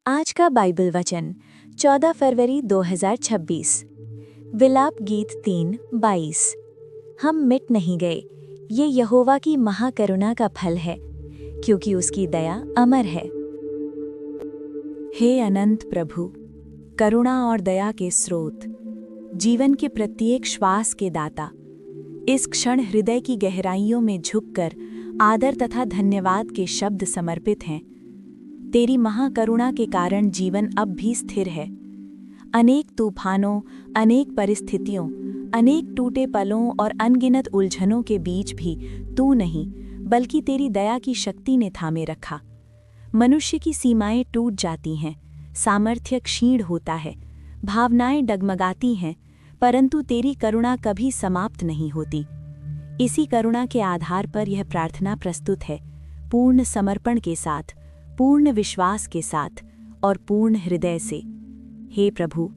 आज का बाइबल वचन 14 फरवरी 2026। विलाप गीत 3:22। हम मिट नहीं गए, ये यहोवा की महाकरुणा का फल है, क्योंकि उसकी दया अमर है। हे अनंत प्रभु, करुणा और दया के स्रोत, जीवन के प्रत्येक श्वास के दाता, इस क्षण हृदय की गहराइयों में झुककर आदर तथा धन्यवाद के शब्द समर्पित हैं। तेरी महाकरुणा के कारण जीवन अब भी स्थिर है। अनेक तूफानों, अनेक परिस्थितियों, अनेक टूटे पलों और अनगिनत उलझनों के बीच भी तू नहीं, बल्कि तेरी दया की शक्ति ने थामे रखा। मनुष्य की सीमाएं टूट जाती हैं, सामर्थ्य क्षीण होता है, भावनाएं डगमगाती हैं, परंतु तेरी करुणा कभी समाप्त नहीं होती। इसी करुणा के आधार पर यह प्रार्थना प्रस्तुत है, पूर्ण समर्पण के साथ, पूर्ण विश्वास के साथ और पूर्ण हृदय से। हे प्रभु,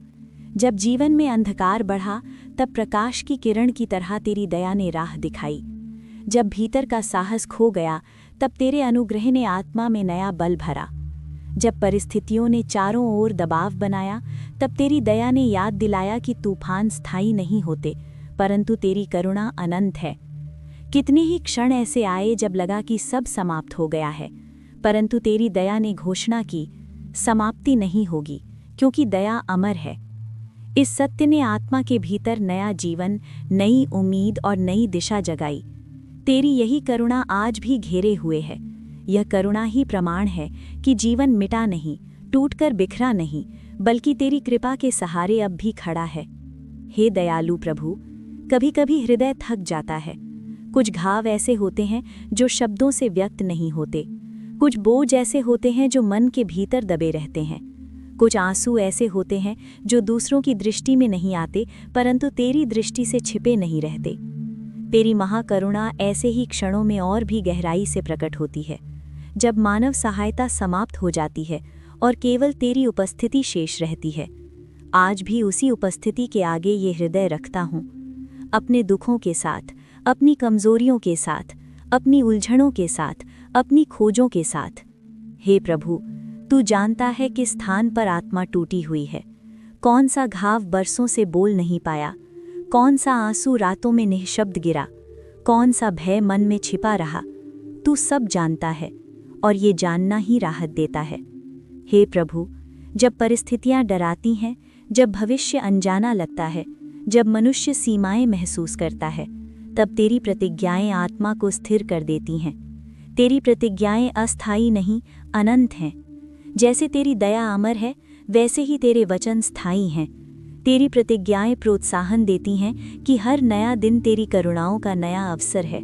जब जीवन में अंधकार बढ़ा, तब प्रकाश की किरण की तरह तेरी दया ने राह दिखाई। जब भीतर का साहस खो गया, तब तेरे अनुग्रह ने आत्मा में नया बल भरा। जब परिस्थितियों ने चारों ओर दबाव बनाया, तब तेरी दया ने याद दिलाया कि तूफान स्थायी नहीं होते, परंतु तेरी करुणा अनंत है। कितने ही क्षण ऐसे आए जब लगा कि सब समाप्त हो गया है, परंतु तेरी दया ने घोषणा की, समाप्ति नहीं होगी, क्योंकि दया अमर है। इस सत्य ने आत्मा के भीतर नया जीवन, नई उम्मीद और नई दिशा जगाई। तेरी यही करुणा आज भी घेरे हुए है। यह करुणा ही प्रमाण है कि जीवन मिटा नहीं, टूटकर बिखरा नहीं, बल्कि तेरी कृपा के सहारे अब भी खड़ा है। हे दयालु प्रभु, कभी कभी हृदय थक जाता है। कुछ घाव ऐसे होते हैं जो शब्दों से व्यक्त नहीं होते, कुछ बोझ ऐसे होते हैं जो मन के भीतर दबे रहते हैं, कुछ आंसू ऐसे होते हैं जो दूसरों की दृष्टि में नहीं आते, परंतु तेरी दृष्टि से छिपे नहीं रहते। तेरी महाकरुणा ऐसे ही क्षणों में और भी गहराई से प्रकट होती है, जब मानव सहायता समाप्त हो जाती है और केवल तेरी उपस्थिति शेष रहती है। आज भी उसी उपस्थिति के आगे ये हृदय रखता हूँ, अपने दुखों के साथ, अपनी कमजोरियों के साथ, अपनी उलझनों के साथ, अपनी खोजों के साथ। हे प्रभु, तू जानता है किस स्थान पर आत्मा टूटी हुई है, कौन सा घाव बरसों से बोल नहीं पाया, कौन सा आंसू रातों में निःशब्द गिरा, कौन सा भय मन में छिपा रहा। तू सब जानता है और ये जानना ही राहत देता है। हे प्रभु, जब परिस्थितियां डराती हैं, जब भविष्य अनजाना लगता है, जब मनुष्य सीमाएं महसूस करता है, तब तेरी प्रतिज्ञाएं आत्मा को स्थिर कर देती हैं। तेरी प्रतिज्ञाएं अस्थायी नहीं, अनंत हैं। जैसे तेरी दया अमर है, वैसे ही तेरे वचन स्थायी हैं। तेरी प्रतिज्ञाएं प्रोत्साहन देती हैं कि हर नया दिन तेरी करुणाओं का नया अवसर है।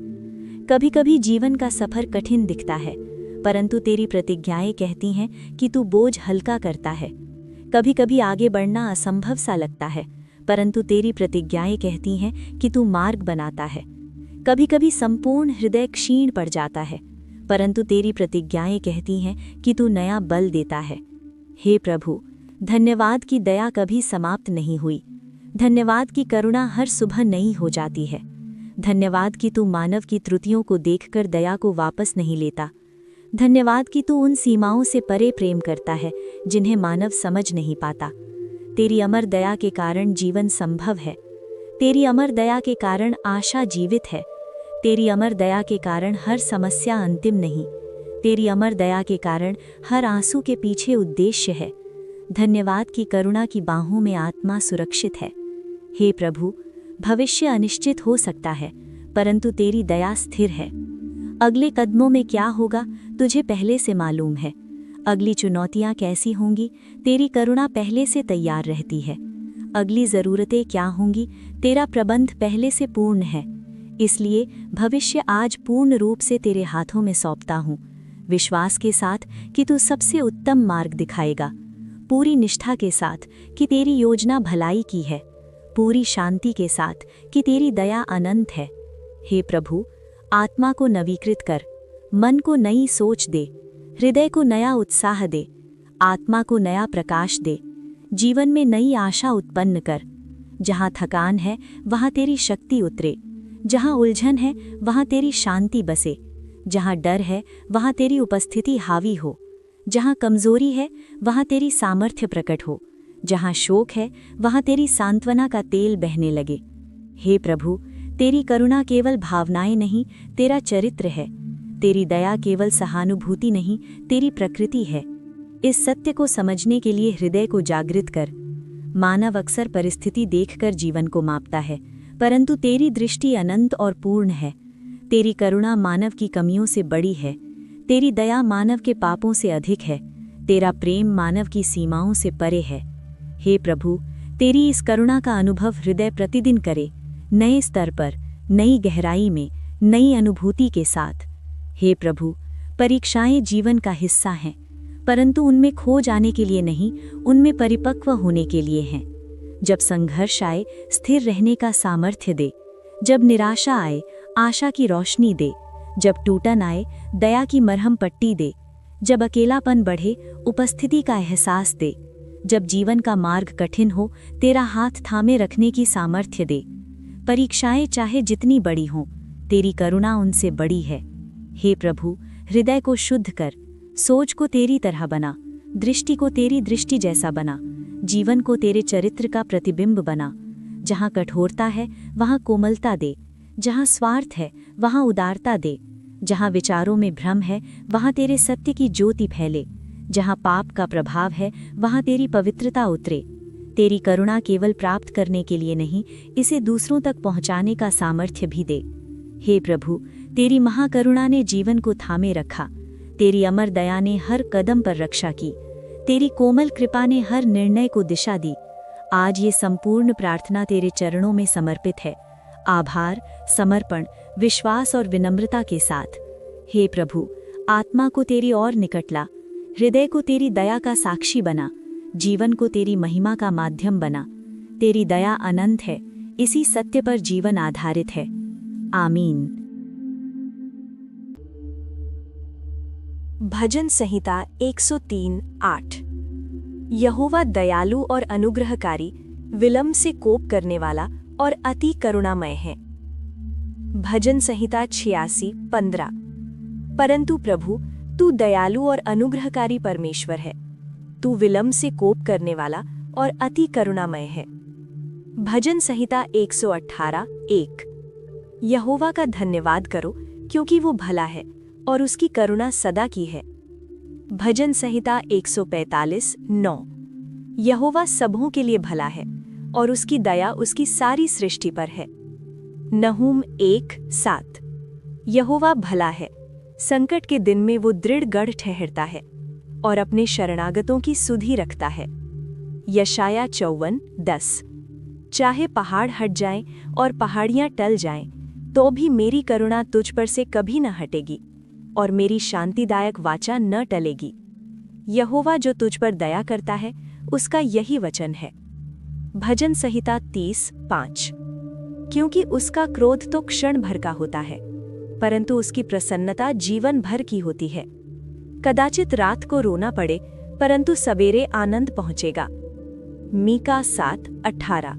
कभी कभी जीवन का सफर कठिन दिखता है, परंतु तेरी प्रतिज्ञाएं कहती हैं कि तू बोझ हल्का करता है। कभी कभी आगे बढ़ना असंभव सा लगता है, परंतु तेरी प्रतिज्ञाएं कहती हैं कि तू मार्ग बनाता है। कभी कभी संपूर्ण हृदय क्षीण पड़ जाता है, परंतु तेरी प्रतिज्ञाएं कहती हैं कि तू नया बल देता है। हे प्रभु, धन्यवाद की दया कभी समाप्त नहीं हुई। धन्यवाद की करुणा हर सुबह नई हो जाती है। धन्यवाद कि तू मानव की त्रुटियों को देखकर दया को वापस नहीं लेता। धन्यवाद कि तू उन सीमाओं से परे प्रेम करता है जिन्हें मानव समझ नहीं पाता। तेरी अमर दया के कारण जीवन संभव है। तेरी अमर दया के कारण आशा जीवित है। तेरी अमर दया के कारण हर समस्या अंतिम नहीं। तेरी अमर दया के कारण हर आंसू के पीछे उद्देश्य है। धन्यवाद की करुणा की बाहों में आत्मा सुरक्षित है। हे प्रभु, भविष्य अनिश्चित हो सकता है, परंतु तेरी दया स्थिर है। अगले कदमों में क्या होगा तुझे पहले से मालूम है। अगली चुनौतियां कैसी होंगी, तेरी करुणा पहले से तैयार रहती है। अगली ज़रूरतें क्या होंगी, तेरा प्रबंध पहले से पूर्ण है। इसलिए भविष्य आज पूर्ण रूप से तेरे हाथों में सौंपता हूँ, विश्वास के साथ कि तू सबसे उत्तम मार्ग दिखाएगा, पूरी निष्ठा के साथ कि तेरी योजना भलाई की है, पूरी शांति के साथ कि तेरी दया अनंत है। हे प्रभु, आत्मा को नवीकृत कर, मन को नई सोच दे, हृदय को नया उत्साह दे, आत्मा को नया प्रकाश दे, जीवन में नई आशा उत्पन्न कर। जहाँ थकान है वहाँ तेरी शक्ति उतरे, जहाँ उलझन है वहाँ तेरी शांति बसे, जहाँ डर है वहाँ तेरी उपस्थिति हावी हो, जहाँ कमजोरी है वहाँ तेरी सामर्थ्य प्रकट हो, जहाँ शोक है वहाँ तेरी सांत्वना का तेल बहने लगे। हे प्रभु, तेरी करुणा केवल भावनाएं नहीं, तेरा चरित्र है। तेरी दया केवल सहानुभूति नहीं, तेरी प्रकृति है। इस सत्य को समझने के लिए हृदय को जागृत कर। मानव अक्सर परिस्थिति देखकर जीवन को मापता है, परंतु तेरी दृष्टि अनंत और पूर्ण है। तेरी करुणा मानव की कमियों से बड़ी है, तेरी दया मानव के पापों से अधिक है, तेरा प्रेम मानव की सीमाओं से परे है। हे प्रभु, तेरी इस करुणा का अनुभव हृदय प्रतिदिन करे, नए स्तर पर, नई गहराई में, नई अनुभूति के साथ। हे प्रभु, परीक्षाएं जीवन का हिस्सा हैं, परंतु उनमें खो जाने के लिए नहीं, उनमें परिपक्व होने के लिए हैं। जब संघर्ष आए, स्थिर रहने का सामर्थ्य दे। जब निराशा आए, आशा की रोशनी दे। जब टूटन आए, दया की मरहम पट्टी दे। जब अकेलापन बढ़े, उपस्थिति का एहसास दे। जब जीवन का मार्ग कठिन हो, तेरा हाथ थामे रखने की सामर्थ्य दे। परीक्षाएं चाहे जितनी बड़ी हों, तेरी करुणा उनसे बड़ी है। हे प्रभु, हृदय को शुद्ध कर, सोच को तेरी तरह बना, दृष्टि को तेरी दृष्टि जैसा बना, जीवन को तेरे चरित्र का प्रतिबिंब बना। जहाँ कठोरता है वहाँ कोमलता दे, जहाँ स्वार्थ है वहाँ उदारता दे, जहाँ विचारों में भ्रम है वहाँ तेरे सत्य की ज्योति फैले, जहाँ पाप का प्रभाव है वहाँ तेरी पवित्रता उतरे। तेरी करुणा केवल प्राप्त करने के लिए नहीं, इसे दूसरों तक पहुँचाने का सामर्थ्य भी दे। हे प्रभु, तेरी महाकरुणा ने जीवन को थामे रखा, तेरी अमर दया ने हर कदम पर रक्षा की, तेरी कोमल कृपा ने हर निर्णय को दिशा दी। आज ये संपूर्ण प्रार्थना तेरे चरणों में समर्पित है, आभार, समर्पण, विश्वास और विनम्रता के साथ। हे प्रभु, आत्मा को तेरी ओर निकट ला, हृदय को तेरी दया का साक्षी बना, जीवन को तेरी महिमा का माध्यम बना। तेरी दया अनंत है, इसी सत्य पर जीवन आधारित है। आमीन। भजन संहिता 103:8। यहोवा दयालु और अनुग्रहकारी, विलंब से कोप करने वाला और अति करुणामय है। भजन संहिता 86:15। परंतु प्रभु, तू दयालु और अनुग्रहकारी परमेश्वर है, तू विलंब से कोप करने वाला और अति करुणामय है। भजन संहिता 118:1। यहोवा का धन्यवाद करो, क्योंकि वो भला है और उसकी करुणा सदा की है। भजन संहिता 145:9। यहोवा सबों के लिए भला है और उसकी दया उसकी सारी सृष्टि पर है। नहूम 1:7। यहोवा भला है, संकट के दिन में वो दृढ़ गढ़ ठहरता है और अपने शरणागतों की सुधि रखता है। यशाया 54:10। चाहे पहाड़ हट जाएं और पहाड़ियां टल जाएं, तो भी मेरी करुणा तुझ पर से कभी न हटेगी और मेरी शांतिदायक वाचा न टलेगी। यहोवा जो तुझ पर दया करता है, उसका यही वचन है। भजन संहिता 30:5। क्योंकि उसका क्रोध तो क्षण भर का होता है, परंतु उसकी प्रसन्नता जीवन भर की होती है। कदाचित रात को रोना पड़े, परंतु सवेरे आनंद पहुंचेगा। मीका 7:18।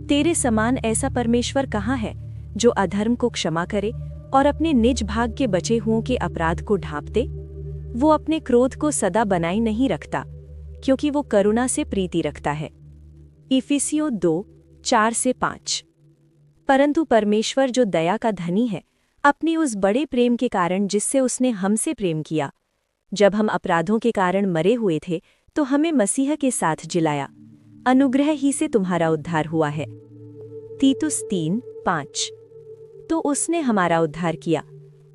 तेरे समान ऐसा परमेश्वर कहाँ है, जो अधर्म को क्षमा करे और अपने निज भाग के बचे हुओं के अपराध को ढांप दे। वो अपने क्रोध को सदा बनाए नहीं रखता, क्योंकि वो करुणा से प्रीति रखता है। इफिसियों 2:4-5। परंतु परमेश्वर जो दया का धनी है, अपने उस बड़े प्रेम के कारण जिससे उसने हमसे प्रेम किया, जब हम अपराधों के कारण मरे हुए थे, तो हमें मसीह के साथ जिलाया। अनुग्रह ही से तुम्हारा उद्धार हुआ है। तीतुस 3:5। तो उसने हमारा उद्धार किया,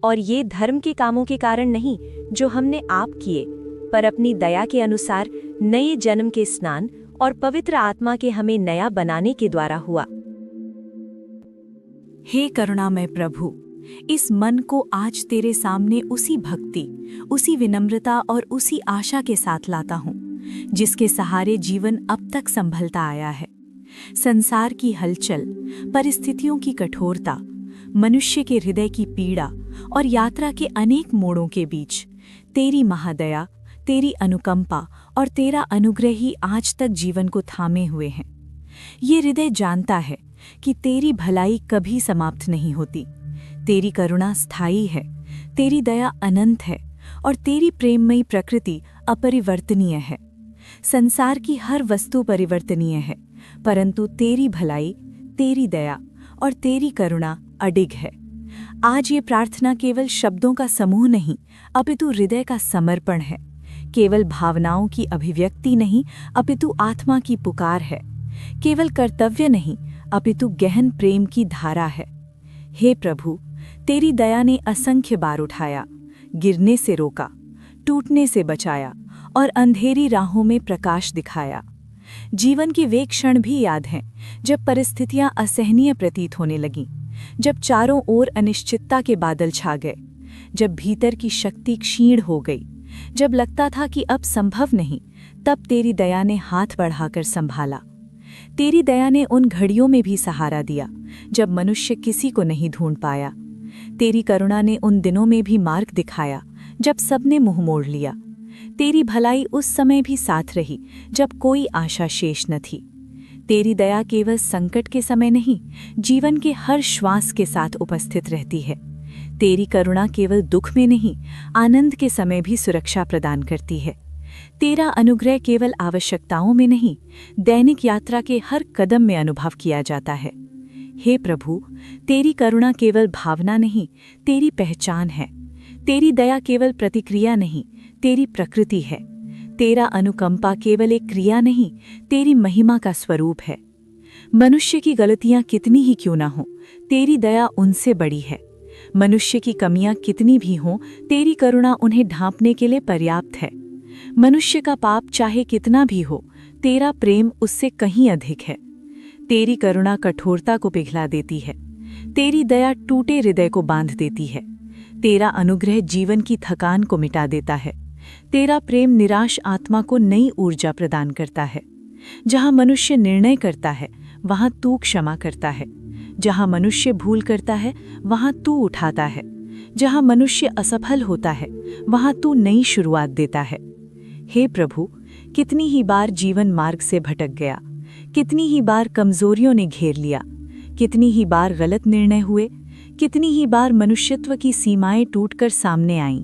और ये धर्म के कामों के कारण नहीं जो हमने आप किए, पर अपनी दया के अनुसार नए जन्म के स्नान और पवित्र आत्मा के हमें नया बनाने के द्वारा हुआ। हे करुणामय प्रभु, इस मन को आज तेरे सामने उसी भक्ति, उसी विनम्रता और उसी आशा के साथ लाता हूँ, जिसके सहारे जीवन अब तक संभलता आया है। संसार की हलचल, परिस्थितियों की कठोरता, मनुष्य के हृदय की पीड़ा और यात्रा के अनेक मोड़ों के बीच तेरी महादया, तेरी अनुकंपा और तेरा अनुग्रह ही आज तक जीवन को थामे हुए हैं। ये हृदय जानता है कि तेरी भलाई कभी समाप्त नहीं होती, तेरी करुणा स्थायी है, तेरी दया अनंत है और तेरी प्रेममयी प्रकृति अपरिवर्तनीय है। संसार की हर वस्तु परिवर्तनीय है, परंतु तेरी भलाई, तेरी दया और तेरी करुणा अडिग है। आज ये प्रार्थना केवल शब्दों का समूह नहीं, अपितु हृदय का समर्पण है। केवल भावनाओं की अभिव्यक्ति नहीं, अपितु आत्मा की पुकार है। केवल कर्तव्य नहीं, अपितु गहन प्रेम की धारा है। हे प्रभु, तेरी दया ने असंख्य बार उठाया, गिरने से रोका, टूटने से बचाया और अंधेरी राहों में प्रकाश दिखाया। जीवन के वे क्षण भी याद हैं जब परिस्थितियां असहनीय प्रतीत होने लगीं, जब चारों ओर अनिश्चितता के बादल छा गए, जब भीतर की शक्ति क्षीण हो गई, जब लगता था कि अब संभव नहीं, तब तेरी दया ने हाथ बढ़ाकर संभाला। तेरी दया ने उन घड़ियों में भी सहारा दिया जब मनुष्य किसी को नहीं ढूंढ पाया। तेरी करुणा ने उन दिनों में भी मार्ग दिखाया जब सबने मुंह मोड़ लिया। तेरी भलाई उस समय भी साथ रही जब कोई आशा शेष न थी। तेरी दया केवल संकट के समय नहीं, जीवन के हर श्वास के साथ उपस्थित रहती है। तेरी करुणा केवल दुख में नहीं, आनंद के समय भी सुरक्षा प्रदान करती है। तेरा अनुग्रह केवल आवश्यकताओं में नहीं, दैनिक यात्रा के हर कदम में अनुभव किया जाता है। हे प्रभु, तेरी करुणा केवल भावना नहीं, तेरी पहचान है। तेरी दया केवल प्रतिक्रिया नहीं, तेरी प्रकृति है। तेरा अनुकंपा केवल एक क्रिया नहीं, तेरी महिमा का स्वरूप है। मनुष्य की गलतियां कितनी ही क्यों ना हो, तेरी दया उनसे बड़ी है। मनुष्य की कमियां कितनी भी हों, तेरी करुणा उन्हें ढांपने के लिए पर्याप्त है। मनुष्य का पाप चाहे कितना भी हो, तेरा प्रेम उससे कहीं अधिक है। तेरी करुणा कठोरता को पिघला देती है, तेरी दया टूटे हृदय को बांध देती है। तेरा अनुग्रह जीवन की थकान को मिटा देता है। तेरा प्रेम निराश आत्मा को नई ऊर्जा प्रदान करता है। जहाँ मनुष्य निर्णय करता है, वहाँ तू क्षमा करता है। जहाँ मनुष्य भूल करता है, वहाँ तू उठाता है। जहाँ मनुष्य असफल होता है, वहाँ तू नई शुरुआत देता है। हे प्रभु, कितनी ही बार जीवन मार्ग से भटक गया, कितनी ही बार कमजोरियों ने घेर लिया, कितनी ही बार गलत निर्णय हुए, कितनी ही बार मनुष्यत्व की सीमाएं टूटकर सामने आईं,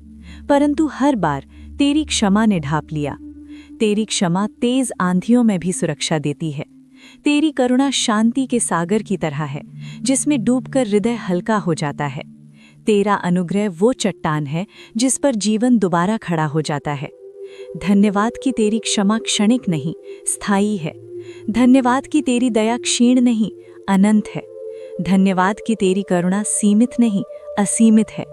परंतु हर बार तेरी क्षमा ने ढांप लिया। तेरी क्षमा तेज आंधियों में भी सुरक्षा देती है। तेरी करुणा शांति के सागर की तरह है, जिसमें डूबकर हृदय हल्का हो जाता है। तेरा अनुग्रह वो चट्टान है जिस पर जीवन दोबारा खड़ा हो जाता है। धन्यवाद कि तेरी क्षमा क्षणिक नहीं, स्थायी है। धन्यवाद कि तेरी दया क्षीण नहीं, अनंत है। धन्यवाद कि तेरी करुणा सीमित नहीं, असीमित है।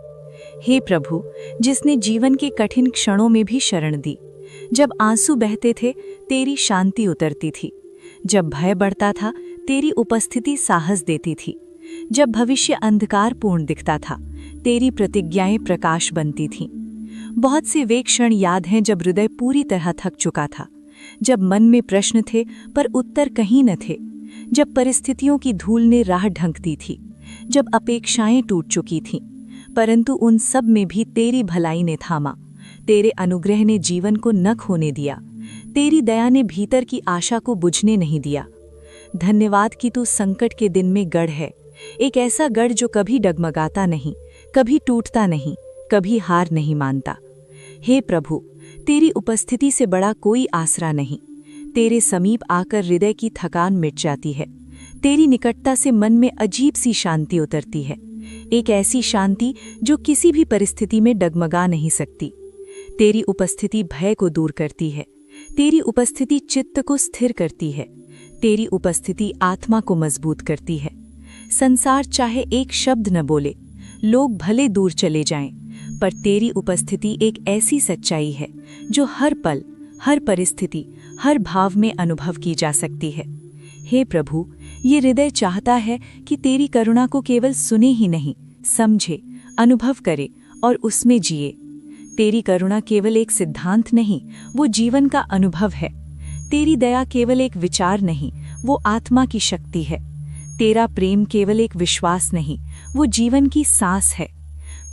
हे प्रभु, जिसने जीवन के कठिन क्षणों में भी शरण दी, जब आंसू बहते थे तेरी शांति उतरती थी, जब भय बढ़ता था तेरी उपस्थिति साहस देती थी, जब भविष्य अंधकारपूर्ण दिखता था तेरी प्रतिज्ञाएं प्रकाश बनती थीं। बहुत से वे क्षण याद हैं जब हृदय पूरी तरह थक चुका था, जब मन में प्रश्न थे पर उत्तर कहीं न थे, जब परिस्थितियों की धूल ने राह ढंकती थी, जब अपेक्षाएं टूट चुकी थीं, परंतु उन सब में भी तेरी भलाई ने थामा। तेरे अनुग्रह ने जीवन को न खोने दिया, तेरी दया ने भीतर की आशा को बुझने नहीं दिया। धन्यवाद कि तू संकट के दिन में गढ़ है, एक ऐसा गढ़ जो कभी डगमगाता नहीं, कभी टूटता नहीं, कभी हार नहीं मानता। हे प्रभु, तेरी उपस्थिति से बड़ा कोई आसरा नहीं। तेरे समीप आकर हृदय की थकान मिट जाती है। तेरी निकटता से मन में अजीब सी शांति उतरती है, एक ऐसी शांति जो किसी भी परिस्थिति में डगमगा नहीं सकती। तेरी उपस्थिति भय को दूर करती है, तेरी उपस्थिति चित्त को स्थिर करती है, तेरी उपस्थिति आत्मा को मजबूत करती है। संसार चाहे एक शब्द न बोले, लोग भले दूर चले जाएं, पर तेरी उपस्थिति एक ऐसी सच्चाई है जो हर पल, हर परिस्थिति, हर भाव में अनुभव की जा सकती है। हे प्रभु, ये हृदय चाहता है कि तेरी करुणा को केवल सुने ही नहीं, समझे, अनुभव करे और उसमें जिए। तेरी करुणा केवल एक सिद्धांत नहीं, वो जीवन का अनुभव है। तेरी दया केवल एक विचार नहीं, वो आत्मा की शक्ति है। तेरा प्रेम केवल एक विश्वास नहीं, वो जीवन की सांस है।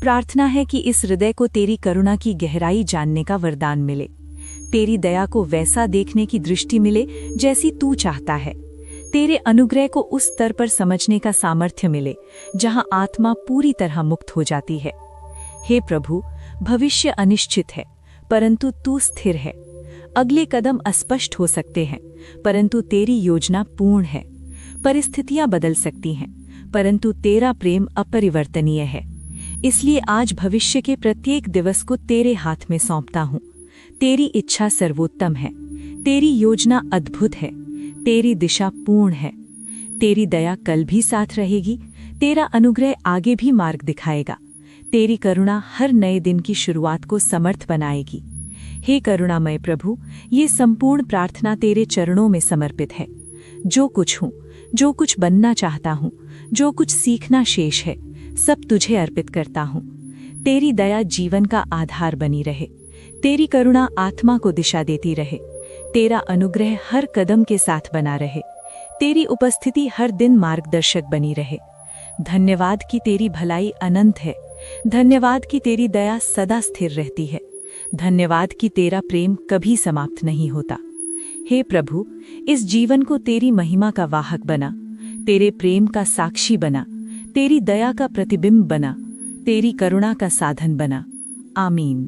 प्रार्थना है कि इस हृदय को तेरी करुणा की गहराई जानने का वरदान मिले, तेरी दया को वैसा देखने की दृष्टि मिले जैसी तू चाहता है, तेरे अनुग्रह को उस स्तर पर समझने का सामर्थ्य मिले जहां आत्मा पूरी तरह मुक्त हो जाती है। हे प्रभु, भविष्य अनिश्चित है, परंतु तू स्थिर है। अगले कदम अस्पष्ट हो सकते हैं, परंतु तेरी योजना पूर्ण है। परिस्थितियां बदल सकती हैं, परंतु तेरा प्रेम अपरिवर्तनीय है। इसलिए आज भविष्य के प्रत्येक दिवस को तेरे हाथ में सौंपता हूँ। तेरी इच्छा सर्वोत्तम है, तेरी योजना अद्भुत है, तेरी दिशा पूर्ण है। तेरी दया कल भी साथ रहेगी, तेरा अनुग्रह आगे भी मार्ग दिखाएगा। तेरी करुणा हर नए दिन की शुरुआत को समर्थ बनाएगी। हे करुणामय प्रभु, ये संपूर्ण प्रार्थना तेरे चरणों में समर्पित है। जो कुछ हूँ, जो कुछ बनना चाहता हूँ, जो कुछ सीखना शेष है, सब तुझे अर्पित करता हूँ। तेरी दया जीवन का आधार बनी रहे, तेरी करुणा आत्मा को दिशा देती रहे, तेरा अनुग्रह हर कदम के साथ बना रहे, तेरी उपस्थिति हर दिन मार्गदर्शक बनी रहे। धन्यवाद कि तेरी भलाई अनंत है, धन्यवाद कि तेरी दया सदा स्थिर रहती है, धन्यवाद कि तेरा प्रेम कभी समाप्त नहीं होता। हे प्रभु, इस जीवन को तेरी महिमा का वाहक बना, तेरे प्रेम का साक्षी बना, तेरी दया का प्रतिबिंब बना, तेरी करुणा का साधन बना। आमीन।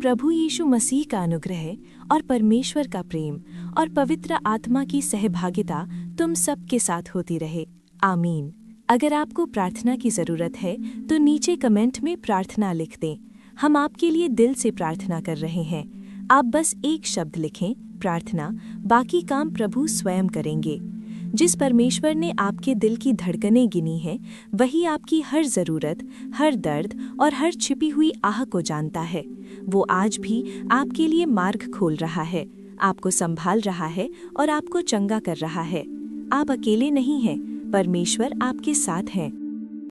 प्रभु यीशु मसीह का अनुग्रह और परमेश्वर का प्रेम और पवित्र आत्मा की सहभागिता तुम सबके साथ होती रहे। आमीन। अगर आपको प्रार्थना की ज़रूरत है तो नीचे कमेंट में प्रार्थना लिख दें। हम आपके लिए दिल से प्रार्थना कर रहे हैं। आप बस एक शब्द लिखें, प्रार्थना, बाकी काम प्रभु स्वयं करेंगे। जिस परमेश्वर ने आपके दिल की धड़कनें गिनी हैं, वही आपकी हर ज़रूरत, हर दर्द और हर छिपी हुई आह को जानता है। वो आज भी आपके लिए मार्ग खोल रहा है, आपको संभाल रहा है और आपको चंगा कर रहा है। आप अकेले नहीं हैं, परमेश्वर आपके साथ हैं।